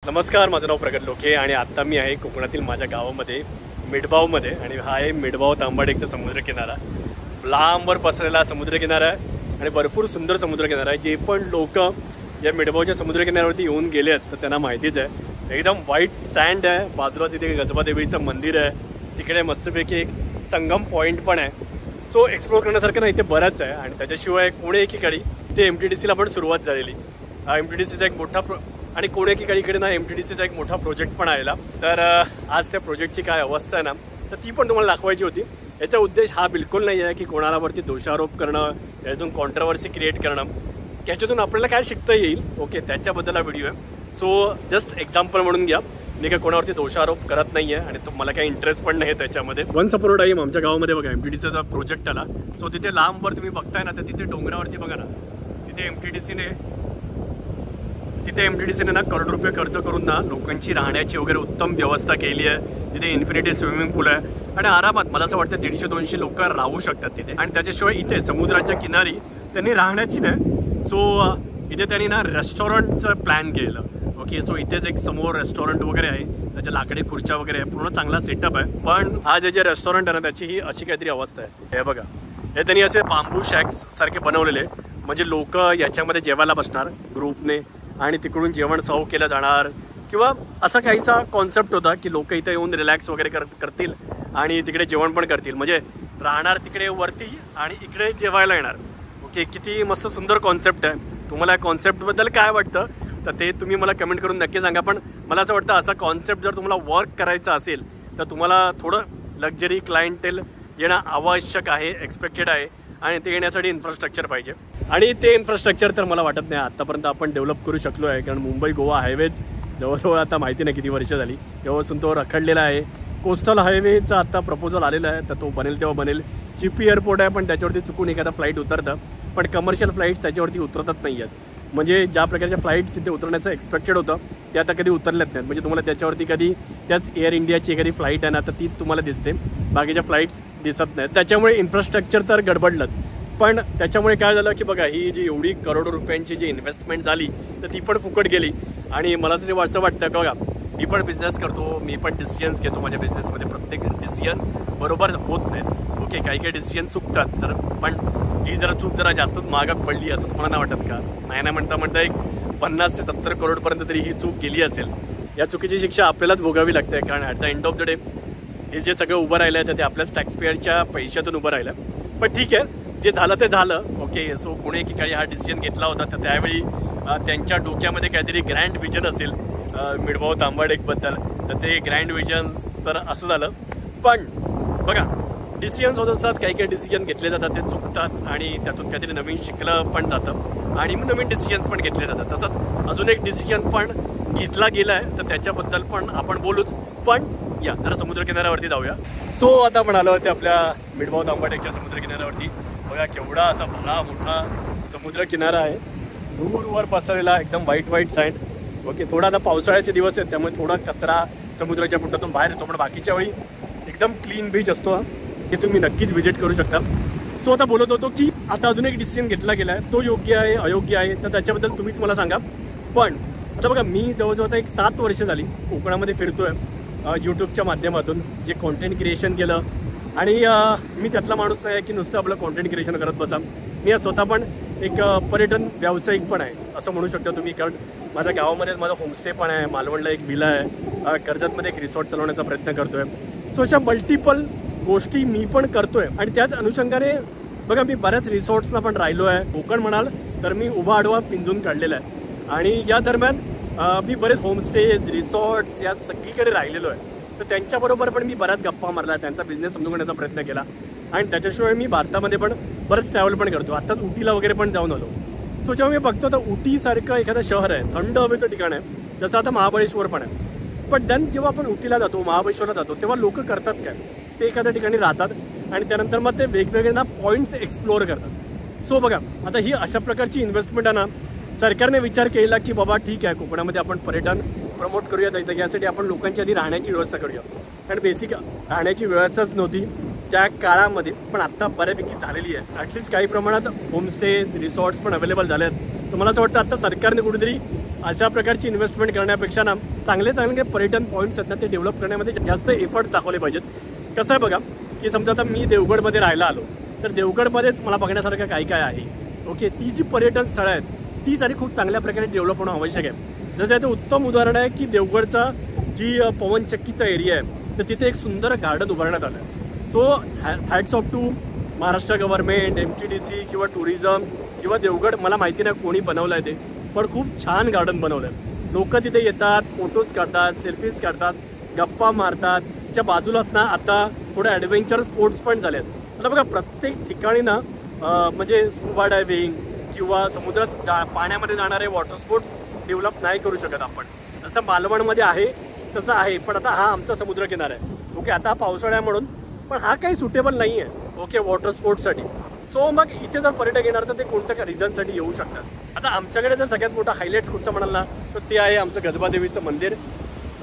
नमस्कार, माझं नाव प्रगत लोके आणि आता मी आहे कोकणातील माझ्या गावामध्ये मिडबावमध्ये आणि हा आहे मिडबाव तांबाडेचा समुद्रकिनारा. लांबवर पसरलेला समुद्रकिनारा आहे आणि भरपूर सुंदर समुद्रकिनारा आहे. जे पण लोक या मिडबावच्या समुद्रकिनाऱ्यावरती येऊन गेले आहेत तर त्यांना माहितीच आहे. एकदम व्हाईट सँड आहे, बाजूला तिथे गजबादेवीचं मंदिर आहे, तिकडे मस्तपैकी एक संगम पॉईंट पण आहे. सो एक्सप्लोर करण्यासारखं ना इथे बरंच आहे. आणि त्याच्याशिवाय कोणे एकीकडे इथे MTDCला पण सुरुवात झालेली. MTDCचा एक मोठा आणि कोणे एकीकडे इकडे ना MTDCचा एक मोठा प्रोजेक्ट पण आलेला. तर आज त्या प्रोजेक्टची काय अवस्था आहे ना तर ती पण तुम्हाला दाखवायची होती. याचा उद्देश हा बिलकुल नाही आहे की कोणावरती दोषारोप करणं, यातून कॉन्ट्रोवर्सी क्रिएट करणं. याच्यातून आपल्याला काय शिकता येईल ओके त्याच्याबद्दल हा व्हिडिओ आहे. सो जस्ट एक्झाम्पल म्हणून घ्या, मी काय कोणावरती दोषारोप करत नाही आहे आणि मला काही इंटरेस्ट पण नाही आहे त्याच्यामध्ये. वन्स अपॉन अ टाइम आमच्या गावामध्ये बघा MTDCचा प्रोजेक्ट आला. सो तिथे लांबवर तुम्ही बघताय ना तर तिथे डोंगरावरती बघा ना तिथे MTDCने ना करोड रुपये खर्च करून ना लोकांची राहण्याची वगैरे उत्तम व्यवस्था केली आहे. तिथे इन्फिनिटी स्विमिंग पूल आहे आणि आरामात मला असं वाटतं 150-200 लोक राहू शकतात तिथे. आणि त्याच्याशिवाय इथे समुद्राच्या किनारी त्यांनी राहण्याची नाही. सो इथे त्यांनी ना रेस्टॉरंटचं प्लॅन केलं. ओके, सो इथेच एक समोर रेस्टॉरंट वगैरे आहे, त्याच्या लाकडी खुर्च्या वगैरे आहे, पूर्ण चांगला सेटअप आहे. पण हा जे रेस्टॉरंट आहे ना त्याची ही अशी काहीतरी अवस्था आहे. हे बघा, हे त्यांनी असे बांबू शॅक्स सारखे बनवलेले, म्हणजे लोक याच्यामध्ये जेवायला बसणार ग्रुपने आणि तिकडून जेवण सर्व केलं जाणार किंवा असा काहीसा कॉन्सेप्ट होता की लोक इथे येऊन रिलॅक्स वगैरे करतील आणि तिकडे जेवण पण करतील, म्हणजे राहणार तिकडे वरती आणि इकडे जेवायला येणार. ओके, किती मस्त सुंदर कॉन्सेप्ट आहे. तुम्हाला या कॉन्सेप्टबद्दल काय वाटतं तर ते तुम्ही मला कमेंट करून नक्की सांगा. पण मला असं वाटतं असा कॉन्सेप्ट जर तुम्हाला वर्क करायचा असेल तर तुम्हाला थोडं लक्झरी क्लायंटेल येणं आवश्यक आहे, एक्सपेक्टेड आहे. आणि ते येण्यासाठी इन्फ्रास्ट्रक्चर पाहिजे आणि ते इन्फ्रास्ट्रक्चर तर मला वाटत नाही आतापर्यंत आपण डेव्हलप करू शकलो आहे. कारण मुंबई गोवा हायवेज जवळजवळ आता माहिती नाही किती वर्ष झाली तेव्हापासून तो रखडलेला आहे. कोस्टल हायवेचा आता प्रपोजल आलेला आहे तर तो बनेल तेव्हा बनेल. चिपी एअरपोर्ट आहे पण त्याच्यावरती चुकून एखादा फ्लाईट उतरतं, पण कमर्शियल फ्लाईट्स त्याच्यावरती उतरतच नाही आहेत. म्हणजे ज्या प्रकारच्या फ्लाईट्स तिथे उतरण्याचं एक्सपेक्टेड होतं ते आता कधी उतरलेच नाहीत. म्हणजे तुम्हाला त्याच्यावरती कधी त्याच एअर इंडियाची एखादी फ्लाईट आहे ना तर ती तुम्हाला दिसते, बाकीच्या फ्लाईट्स दिसत नाहीत. त्याच्यामुळे इन्फ्रास्ट्रक्चर तर गडबडलंच. पण त्याच्यामुळे काय झालं की बघा ही जी एवढी करोडो रुपयांची जी इन्व्हेस्टमेंट झाली तर ती पण फुकट गेली. आणि मला तरी असं वाटतं बघा, मी पण बिझनेस करतो, मी पण डिसिजन्स घेतो माझ्या बिझनेसमध्ये. प्रत्येक डिसिजन्स बरोबर होत नाहीत. ओके, काही काही डिसिजन चुकतात, तर पण ही जरा चूक जरा जास्तच महागात पडली असं तुम्हाला नाही वाटत का? नाही म्हणता एक 50 ते 70 करोडपर्यंत तरी ही चूक गेली असेल. या चुकीची शिक्षा आपल्यालाच भोगावी लागते. कारण at the end of the day हे जे सगळं उभं राहिलं आहे तर ते आपल्याच टॅक्सपेअरच्या पैशातून उभं राहिलं. पण ठीक आहे, जे झालं ते झालं. ओके, सो कोणी एकीकडे हा डिसिजन घेतला होता तर त्यावेळी त्यांच्या डोक्यामध्ये काहीतरी ग्रँड विजन असेल मिडबाव तांबाडेबद्दल, तर ते ग्रँड विजन तर असं झालं. पण बघा, डिसिजन्स होत असतात, काही काही डिसिजन घेतले जातात ते चुकतात आणि त्यातून काहीतरी नवीन शिकलं पण जातं आणि मग नवीन डिसिजन्स पण घेतले जातात. तसंच अजून एक डिसिजन पण घेतला गेला आहे तर त्याच्याबद्दल पण आपण बोलूच. पण या जरा समुद्रकिनाऱ्यावरती जाऊया. सो आता आपण आलो होते आपल्या मिडबाव तांबाडेच्या समुद्रकिनाऱ्यावरती. बघा केवढा असा भला मोठा समुद्रकिनारा आहे, दूरवर पसरलेला, एकदम व्हाईट सँड. ओके, थोडा आता पावसाळ्याचे दिवस आहेत त्यामुळे थोडा कचरा समुद्राच्या पुटातून बाहेर येतो, पण बाकीच्या वेळी एकदम क्लीन बीच असतो. हे तुम्ही नक्कीच व्हिजिट करू शकता. सो आता बोलत होतो की आता अजून एक डिसिजन घेतला गेला आहे, तो योग्य आहे अयोग्य आहे तर त्याच्याबद्दल तुम्हीच मला सांगा. पण आता बघा, मी जवळजवळ आता एक 7 वर्ष झाली कोकणामध्ये फिरतोय यूट्यूबच्या माध्यमातून, जे कॉन्टेंट क्रिएशन केलं. आणि मी त्यातला माणूस नाही आहे की नुसतं आपलं कॉन्टेंट क्रिएशन करत बसा. मी स्वतः पण एक पर्यटन व्यावसायिक पण आहे असं म्हणू शकता तुम्ही. कारण माझ्या गावामध्ये माझा होमस्टे पण आहे, मालवणला एक विला आहे, कर्जतमध्ये एक रिसॉर्ट चालवण्याचा प्रयत्न करतोय. सो अशा मल्टिपल गोष्टी मी पण करतोय आणि त्याच अनुषंगाने बघा मी बऱ्याच रिसॉर्ट्सना पण राहिलो आहे. कोकण म्हणाल तर मी उभा आडवा पिंजून काढलेला आहे. आणि या दरम्यान मी बरेच होमस्टे रिसॉर्ट्स या सगळीकडे राहिलेलो आहे. तर त्यांच्याबरोबर पण मी बऱ्याच गप्पा मारला, त्यांचा बिझनेस समजून घेण्याचा प्रयत्न केला. आणि त्याच्याशिवाय मी भारतामध्ये पण बरंच ट्रॅव्हल पण करतो. आत्ताच उटीला वगैरे पण जाऊन आलो. सो जेव्हा मी बघतो तर उटीसारखं एखादं शहर आहे, थंड हवेचं ठिकाण आहे, जसं आता महाबळेश्वर पण आहे. पण देन जेव्हा आपण उटीला जातो, महाबळेश्वरला जातो, तेव्हा लोक करतात काय, ते एखाद्या ठिकाणी राहतात आणि त्यानंतर मग ते वेगवेगळे ना पॉईंट्स एक्सप्लोअर करतात. सो बघा, आता ही अशा प्रकारची इन्व्हेस्टमेंट आहे ना, सरकारने विचार केला की बाबा ठीक आहे कोकणामध्ये आपण पर्यटन प्रमोट करूया, तर यासाठी आपण लोकांची आधी राहण्याची व्यवस्था करूया. कारण बेसिक राहण्याची व्यवस्थाच नव्हती त्या काळामध्ये, पण आत्ता बऱ्यापैकी झालेली आहे. ॲटलिस्ट काही प्रमाणात होमस्टेज रिसॉर्ट्स पण अवेलेबल झाले आहेत. तर मला असं वाटतं आता सरकारने कुठेतरी अशा प्रकारची इन्व्हेस्टमेंट करण्यापेक्षा ना चांगले पर्यटन पॉईंट्स आहेत ना ते डेव्हलप करण्यामध्ये जास्त एफर्ट दाखवले पाहिजेत. कसं आहे बघा की समजा आता मी देवगडमध्ये राहायला आलो तर देवगडमध्येच मला बघण्यासारखं काय काय आहे. ओके, ती जी पर्यटन स्थळं आहेत ती सारी खूप चांगल्या प्रकारे डेव्हलप होणं आवश्यक आहे. जसं याचं उत्तम उदाहरण आहे की देवगडचा जी पवनचक्कीचा एरिया आहे तर तिथे एक सुंदर गार्डन उभारण्यात आलं आहे. So hats off to Maharashtra government, MTDC किंवा टुरिझम किंवा देवगड, मला माहिती नाही कोणी बनवलं आहे ते, पण खूप छान गार्डन बनवलं आहे. लोक तिथे येतात, फोटोज काढतात, सेल्फीज काढतात, गप्पा मारतात. त्याच्या बाजूलाच ना आता थोडे ॲडव्हेंचर स्पोर्ट्स पण झाले आहेत. आता बघा प्रत्येक ठिकाणी ना म्हणजे स्कुबा डायव्हिंग किंवा समुद्रात पाण्यामध्ये जाणारे वॉटर स्पोर्ट्स डेव्हलप नाही करू शकत आपण. जसं मालवणमध्ये आहे तसं आहे, पण आता हा आमचा समुद्रकिनारा आहे. ओके, आता पावसाळ्या म्हणून, पण हा काही सुटेबल नाही आहे ओके वॉटर स्पोर्ट्ससाठी. सो मग इथे जर पर्यटक येणार तर ते कोणत्या रिझनसाठी येऊ शकतात. आता आमच्याकडे जर सगळ्यात मोठा हायलाईट्स कुठचं म्हणाल ना तर ते आहे आमचं गजबादेवीचं मंदिर.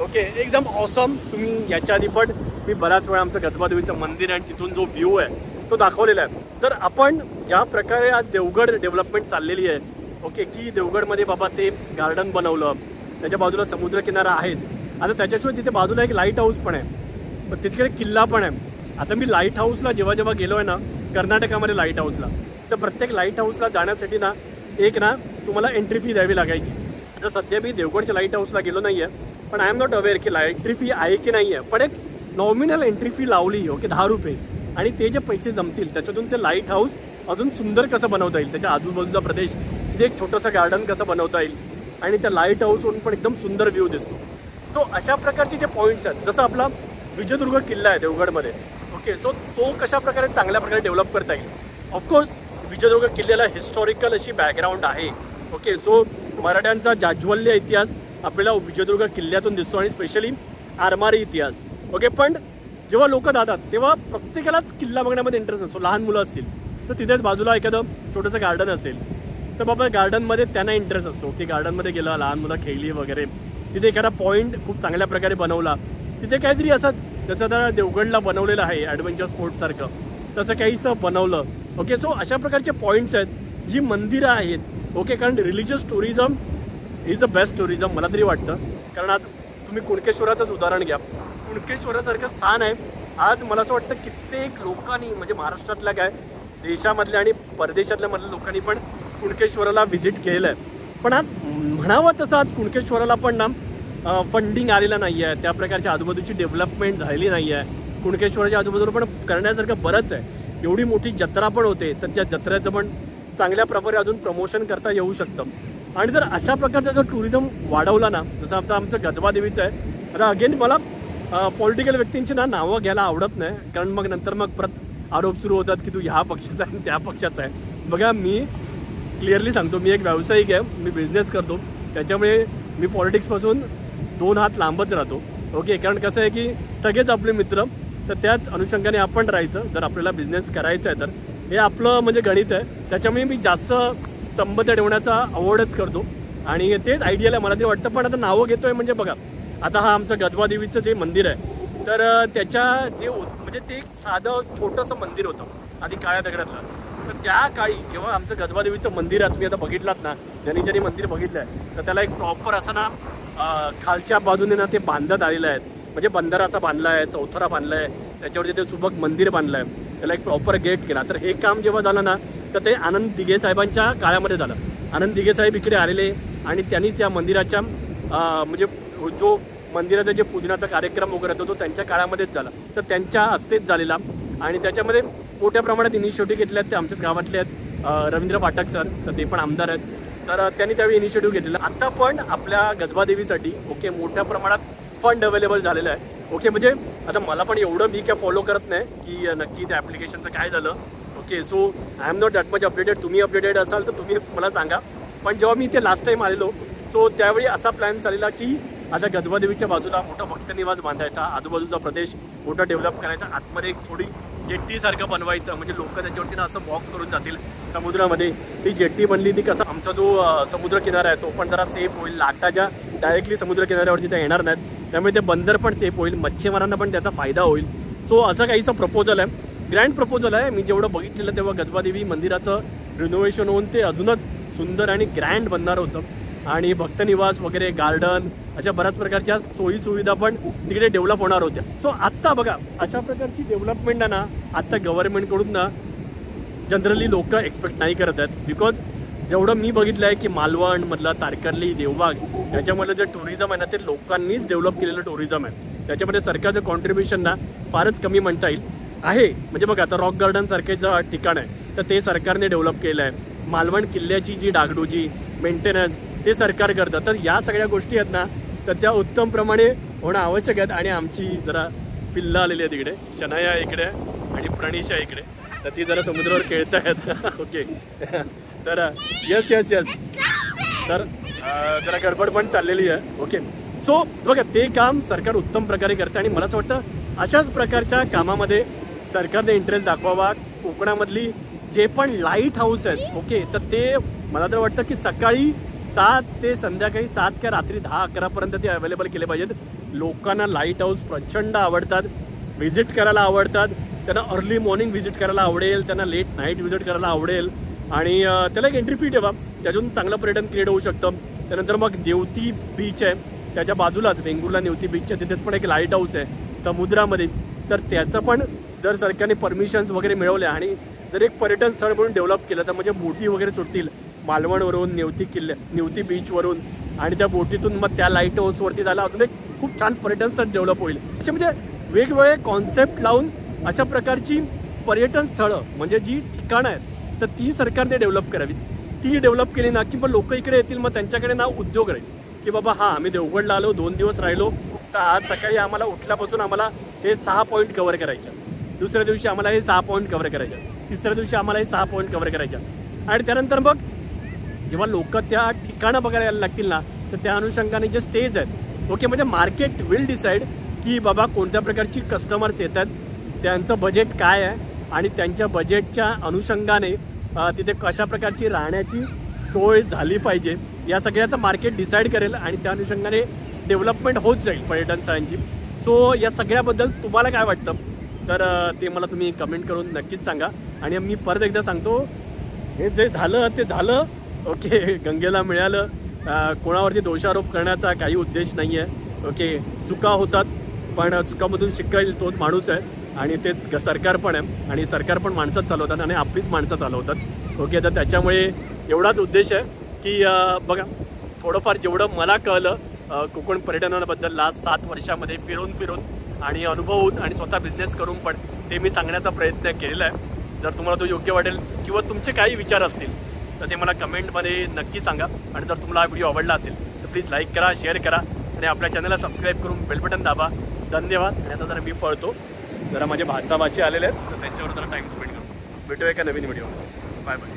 ओके, एकदम ऑसम. तुम्ही याच्या आधी पण मी बऱ्याच वेळा आमचं गजबादेवीचं मंदिर आणि तिथून जो व्ह्यू आहे तो दाखवलेला आहे. जर आपण ज्या प्रकारे आज देवगड डेव्हलपमेंट चाललेली आहे ओके, की देवगडमध्ये बाबा ते गार्डन बनवलं, त्याच्या बाजूला समुद्रकिनारा आहेच. आता त्याच्याशिवाय तिथे बाजूला एक लाईट हाऊस पण आहे, पण तिकडे किल्ला पण आहे. आता मी लाईट हाऊसला जेव्हा गेलो आहे ना कर्नाटकामध्ये लाईट हाऊसला, तर प्रत्येक लाईट हाऊसला जाण्यासाठी ना एक ना तुम्हाला एंट्री फी द्यावी लागायची. तर सध्या मी देवगडच्या लाईट हाऊसला गेलो नाही आहे, पण आय एम नॉट अवेअर की एंट्री फी आहे की नाही आहे. पण एक नॉमिनल एंट्री फी लावली ओके 10 रुपये, आणि ते जे पैसे जमतील त्याच्यातून ते लाईट हाऊस अजून सुंदर कसं बनवता येईल, त्याच्या आजूबाजूचा प्रदेश तिथे एक छोटंसं गार्डन कसं बनवता येईल, आणि त्या लाईट हाऊसवरून पण एकदम सुंदर व्ह्यू दिसतो. सो अशा प्रकारचे जे पॉईंट्स आहेत, जसं आपला विजयदुर्ग किल्ला आहे देवगडमध्ये ओके, सो तो कशा प्रकारे चांगल्या प्रकारे डेव्हलप करता येईल. ऑफकोर्स विजयदुर्ग किल्ल्याला हिस्टॉरिकल अशी बॅकग्राऊंड आहे ओके. सो मराठ्यांचा जाज्वल्य इतिहास आपल्याला विजयदुर्ग किल्ल्यातून दिसतो, आणि स्पेशली आरमारी इतिहास ओके. पण जेव्हा लोक जातात तेव्हा प्रत्येकालाच किल्ला बघण्यामध्ये इंटरेस्ट नसतो. लहान मुलं असतील तर तिथेच बाजूला एखादं छोटंसं गार्डन असेल तर बाबा गार्डनमध्ये त्यांना इंटरेस्ट असतो की गार्डनमध्ये गेलं, लहान मुलं खेळली वगैरे, तिथे एखादा पॉईंट खूप चांगल्या प्रकारे बनवला, तिथे काहीतरी असंच जसं आता देवगडला बनवलेलं आहे ॲडव्हेंचर स्पोर्ट्ससारखं तसं काहीच बनवलं ओके. सो अशा प्रकारचे पॉईंट्स आहेत जी मंदिरं आहेत ओके. कारण religious tourism is the best tourism मला तरी वाटतं. कारण आज तुम्ही कुणकेश्वराचंच उदाहरण घ्या, कुणकेश्वरासारखं स्थान आहे. आज मला असं वाटतं कित्येक लोकांनी म्हणजे महाराष्ट्रातल्या काय देशामधल्या आणि परदेशातल्या मधल्या लोकांनी पण कुणकेश्वराला व्हिजिट केलेलं आहे. पण आज म्हणावं तसं आज कुणकेश्वराला पण ना फंडिंग आलेलं नाही आहे, त्या प्रकारच्या आजूबाजूची डेव्हलपमेंट झालेली नाही आहे. कुणकेश्वराच्या आजूबाजूला पण करण्यासारखं बरंच आहे. एवढी मोठी जत्रा पण होते तर त्या जत्रेचं पण चांगल्या प्रकारे अजून प्रमोशन करता येऊ शकतं. आणि जर अशा प्रकारचा जर टुरिझम वाढवला ना, जसं आता आमचं गजबादेवीचं आहे. आता अगेन मला पॉलिटिकल व्यक्तींची ना नावं घ्यायला आवडत नाही, कारण मग नंतर मग परत आरोप सुरू होतात की तू ह्या पक्षाचा आहे त्या पक्षाचा आहे. बघा मी क्लिअरली सांगतो, मी एक व्यावसायिक आहे, मी बिझनेस करतो, त्याच्यामुळे मी पॉलिटिक्सपासून 2 हात लांबच राहतो ओके. कारण कसं आहे की सगळेच आपले मित्र, तर त्याच अनुषंगाने आपण राहायचं. जर आपल्याला बिझनेस करायचा आहे तर हे आपलं म्हणजे गणित आहे, त्याच्यामुळे मी जास्त संबंध ठेवण्याचा अवॉर्डच करतो, आणि तेच आयडियल आहे मला ते वाटतं. पण आता नावं घेतोय म्हणजे बघा, आता हा आमचं गजबादेवीचं जे मंदिर आहे तर त्याच्या जे म्हणजे ते एक साधं छोटंसं मंदिर होतं आधी काळ्या दगडातलं. तर त्या काळी जेव्हा आमचं गजबादेवीचं मंदिर आहे तुम्ही आता बघितलात ना, ज्यांनी मंदिर बघितलं आहे तर त्याला एक प्रॉपर असं ना खालच्या बाजूने ना ते बांधत आलेलं आहे. म्हणजे बंधारा असा बांधला आहे, चौथरा बांधला आहे, त्याच्यावरती ते सुबक मंदिर बांधलं आहे, त्याला एक प्रॉपर गेट केला. तर हे काम जेव्हा झालं ना तर ते आनंद दिघे साहेबांच्या काळामध्ये झालं. आनंद दिघे साहेब इकडे आलेले आणि त्यांनीच या मंदिराच्या म्हणजे जो मंदिराचा जे पूजनाचा कार्यक्रम वगैरे होतो तो त्यांच्या काळामध्येच झाला. तर त्यांच्या हस्तेच झालेला, आणि त्याच्यामध्ये मोठ्या प्रमाणात इनिशिएटिव्ह घेतले आहेत. ते आमच्याच गावातले आहेत रवींद्र पाठक सर, तर ते पण आमदार आहेत. तर त्यांनी त्यावेळी इनिशिएटिव्ह घेतलेला. आता पण आपल्या गजबादेवीसाठी ओके मोठ्या प्रमाणात फंड अवेलेबल झालेलं आहे ओके. म्हणजे आता मला पण एवढं मी काय फॉलो करत नाही की नक्की त्या ॲप्लिकेशनचं काय झालं okay. So I am not that much updated. तुम्ही अपडेटेड असाल तर तुम्ही मला सांगा. पण जेव्हा मी इथे लास्ट टाईम आलेलो सो त्यावेळी असा प्लॅन चाललेला की आता गजबादेवीच्या बाजूला मोठा भक्तनिवास बांधायचा, आजूबाजूचा प्रदेश मोठा डेव्हलप करायचा, आतमध्ये एक थोडी जेट्टीसारखं बनवायचं, म्हणजे लोक त्याच्यावरती ना असं वॉक करून जातील समुद्रामध्ये. ती जेट्टी बनली ती कसं आमचा जो समुद्र किनारा आहे तो पण जरा सेफ होईल. लाटा ज्या डायरेक्टली समुद्र किनाऱ्यावरती त्या येणार नाहीत, त्यामुळे ते बंदर पण सेफ होईल, मच्छीमारांना पण त्याचा फायदा होईल. सो असं काहीचं प्रपोजल आहे, ग्रँड प्रपोजल आहे. मी जेवढं बघितलेलं तेव्हा गजबादेवी मंदिराचं रिनोव्हेशन होऊन ते अजूनच सुंदर आणि ग्रँड बनणार होतं. आणि भक्तनिवास वगैरे गार्डन अशा बऱ्याच प्रकारच्या सोयी सुविधा पण तिकडे डेव्हलप होणार होत्या. सो आत्ता बघा अशा प्रकारची डेव्हलपमेंट आहे ना आत्ता गव्हर्नमेंटकडून ना जनरली लोक एक्सपेक्ट नाही करत आहेत. बिकॉज जेवढं मी बघितलं आहे की मालवणमधला तारकर्ली देवबाग याच्यामधलं जे टुरिझम आहे ना ते लोकांनीच डेव्हलप केलेलं टुरिझम आहे. त्याच्यामध्ये सरकारचं कॉन्ट्रीब्युशन ना फारच कमी म्हणता येईल आहे. म्हणजे बघा आता रॉक गार्डन सारखे जे ठिकाण आहे तर ते सरकारने डेव्हलप केलं आहे. मालवण किल्ल्याची जी डागडुजी मेंटेनन्स ते सरकार करतं. तर या सगळ्या गोष्टी आहेत ना तर त्या उत्तम प्रमाणे होणं आवश्यक आहेत. आणि आमची जरा पिल्लं आलेली आहे तिकडे, शनाया इकडे आणि प्रणीशा इकडे, तर ती जरा समुद्रावर खेळत आहेत. ओके तर यस यस यस तर जरा गडबड पण चाललेली आहे. ओके सो बघा ते काम सरकार उत्तम प्रकारे करते आणि मला असं वाटतं अशाच प्रकारच्या कामामध्ये सरकारने इंटरेस्ट दाखवावा. कोकणामधली जे पण लाईट हाऊस आहेत ओके तर ते मला तर वाटतं की सकाळी 7 ते संध्याकाळी 7 किंवा रात्री 10-11 पर्यंत ते अवेलेबल केले पाहिजेत. लोकांना लाईट हाऊस प्रचंड आवडतात, व्हिजिट करायला आवडतात. त्यांना अर्ली मॉर्निंग व्हिजिट करायला आवडेल, त्यांना लेट नाईट व्हिजिट करायला आवडेल आणि त्याला एक एंट्री फी ठेवा, त्यातून चांगलं पर्यटन क्रिएट होऊ शकतं. त्यानंतर मग नेवती बीच आहे त्याच्या बाजूलाच, वेंगुर्ला नेवती बीचच्या तिथेच पण एक लाईट हाऊस आहे समुद्रामध्ये. तर त्याचं पण जर सरकारने परमिशन्स वगैरे मिळवल्या आणि जर एक पर्यटन स्थळ म्हणून डेव्हलप केलं तर म्हणजे बोटी वगैरे सुटतील मालवणवरून, नेवती बीचवरून आणि त्या बोटीतून मग त्या लाईट हाऊसवरती जायला अजून एक खूप छान पर्यटन स्थळ डेव्हलप होईल. असे म्हणजे वेगवेगळे कॉन्सेप्ट लावून अशा प्रकारची पर्यटन स्थळं म्हणजे जी ठिकाणं आहेत तर ती सरकारने डेव्हलप करावी. ती डेव्हलप केली ना की मग लोक इकडे येतील, मग त्यांच्याकडे ना उद्योग राहील की बाबा हां आम्ही देवगडला आलो 2 दिवस राहिलो तर आज सकाळी आम्हाला उठल्यापासून आम्हाला हे 6 पॉईंट कव्हर करायचे, दुसऱ्या दिवशी आम्हाला हे 6 पॉईंट कव्हर करायचे, तिसऱ्या दिवशी आम्हाला हे 6 पॉईंट कव्हर करायचे. आणि त्यानंतर मग जेव्हा लोक त्या ठिकाणं बघायला यायला लागतील ना तर त्या अनुषंगाने जे स्टेज आहेत ओके म्हणजे मार्केट विल डिसाईड की बाबा कोणत्या प्रकारची कस्टमर्स येतात, त्यांचं बजेट काय आहे आणि त्यांच्या बजेटच्या अनुषंगाने तिथे कशा प्रकारची राहण्याची सोय झाली पाहिजे या सगळ्याचं मार्केट डिसाईड करेल आणि त्या अनुषंगाने डेव्हलपमेंट होत जाईल पर्यटन स्थळांची. सो या सगळ्याबद्दल तुम्हाला काय वाटतं तर ते मला तुम्ही कमेंट करून नक्कीच सांगा. आणि मी परत एकदा सांगतो हे जे झालं ते झालं ओके, गंगेला मिळालं. कोणावरती दोषारोप करण्याचा काही उद्देश नाही आहे ओके. चुका होतात पण चुकामधून शिकेल तोच माणूस आहे आणि तेच सरकार पण आहे आणि सरकार पण माणसंच चालवतात आणि आपलीच माणसं चालवतात ओके. तर त्याच्यामुळे एवढाच उद्देश आहे की बघा थोडंफार जेवढं मला कळलं कोकण पर्यटनाबद्दल लास्ट 7 वर्षामध्ये फिरून आणि अनुभवून आणि स्वतः बिझनेस करून पण ते मी सांगण्याचा प्रयत्न केलेला आहे. जर तुम्हाला तो योग्य वाटेल किंवा तुमचे काही विचार असतील तर ते मला कमेंटमध्ये नक्की सांगा. आणि जर तुम्हाला हा व्हिडिओ आवडला असेल तर प्लीज लाईक करा, शेअर करा आणि आपल्या चॅनलला सबस्क्राईब करून बेल बटन दाबा. धन्यवाद. आणि आता जरा मी पळतो, जरा माझे भाचा आलेले आहेत तर त्यांच्यावर जरा टाईम स्पेंड करू. भेटूया एका नवीन व्हिडिओ. Bye bye.